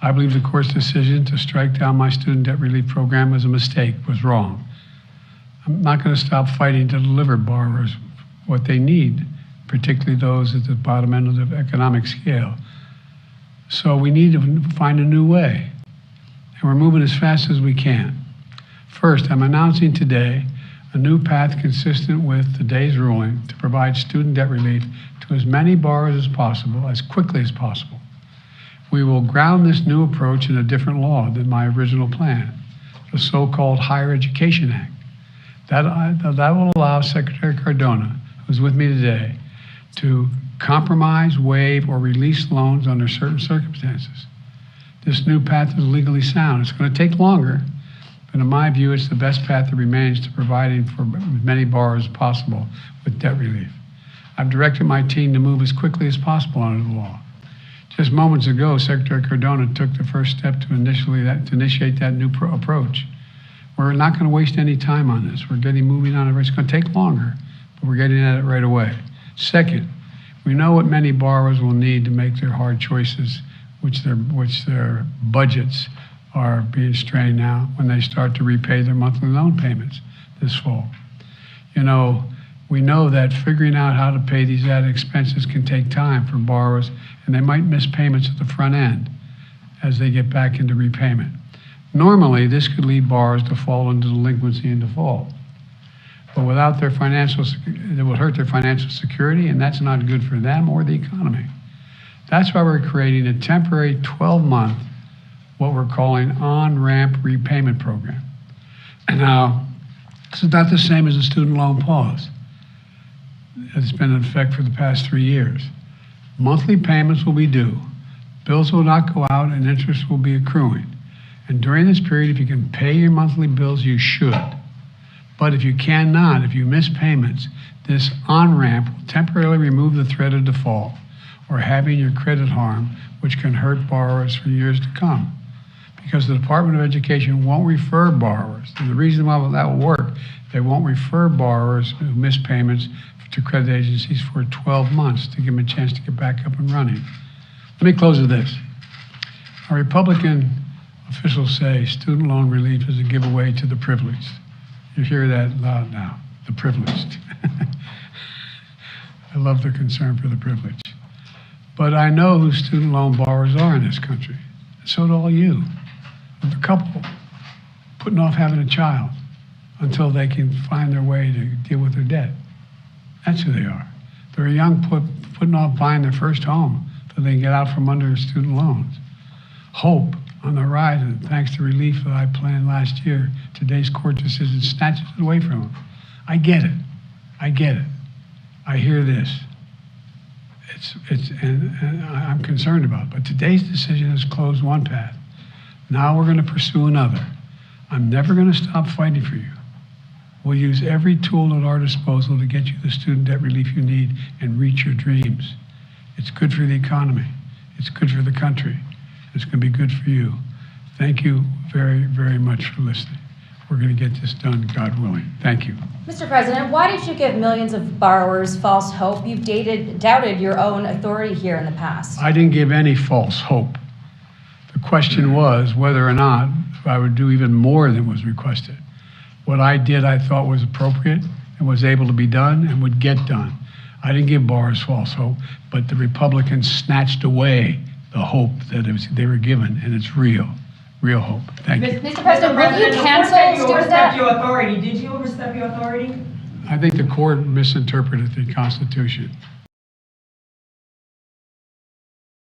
I believe the court's decision to strike down my student debt relief program was a mistake, was wrong. I'm not going to stop fighting to deliver borrowers what they need, particularly those at the bottom end of the economic scale. So we need to find a new way, and we're moving as fast as we can. First, I'm announcing today a new path consistent with today's ruling to provide student debt relief to as many borrowers as possible, as quickly as possible. We will ground this new approach in a different law than my original plan, the so-called Higher Education Act. That will allow Secretary Cardona, who's with me today, to compromise, waive, or release loans under certain circumstances. This new path is legally sound. It's going to take longer, but in my view, it's the best path that remains to providing for as many borrowers as possible with debt relief. I've directed my team to move as quickly as possible under the law. Just moments ago, Secretary Cardona took the first step to initiate that new approach. We're not going to waste any time on this. We're getting moving on it. It's going to take longer, but we're getting at it right away. Second, we know what many borrowers will need to make their hard choices, which their budgets are being strained now when they start to repay their monthly loan payments this fall. You know, we know that figuring out how to pay these added expenses can take time for borrowers, and they might miss payments at the front end as they get back into repayment. Normally, this could lead borrowers to fall into delinquency and default. But without their it will hurt their financial security, and that's not good for them or the economy. That's why we're creating a temporary 12-month, what we're calling on-ramp repayment program. And now, this is not the same as a student loan pause. It's been in effect for the past 3 years. Monthly payments will be due, bills will not go out, and interest will be accruing. And during this period, if you can pay your monthly bills, you should. But if you cannot, if you miss payments, this on-ramp will temporarily remove the threat of default or having your credit harmed, which can hurt borrowers for years to come. Because the Department of Education won't refer borrowers. And the reason why that will work, they won't refer borrowers who miss payments to credit agencies for 12 months to give them a chance to get back up and running. Let me close with this. Our Republican officials say student loan relief is a giveaway to the privileged. You hear that loud now, the privileged. I love the concern for the privileged. But I know who student loan borrowers are in this country. So do all you. The couple putting off having a child until they can find their way to deal with their debt. That's who they are. They're a young putting off buying their first home so they can get out from under student loans. Hope on the horizon, thanks to relief that I planned last year. Today's court decision snatches it away from them. I get it. I get it. I hear this. And I'm concerned about it. But today's decision has closed one path. Now we're going to pursue another. I'm never going to stop fighting for you. We'll use every tool at our disposal to get you the student debt relief you need and reach your dreams. It's good for the economy. It's good for the country. It's going to be good for you. Thank you very, very much for listening. We're going to get this done, God willing. Thank you. Mr. President, why did you give millions of borrowers false hope? You've doubted your own authority here in the past. I didn't give any false hope. The question was whether or not I would do even more than was requested. What I did, I thought was appropriate and was able to be done and would get done. I didn't give borrowers false hope, but the Republicans snatched away the hope that they were given, and it's real hope. Thank you. Mr. President, will you cancel student debt? Your authority. Did you overstep your authority? I think the court misinterpreted the Constitution.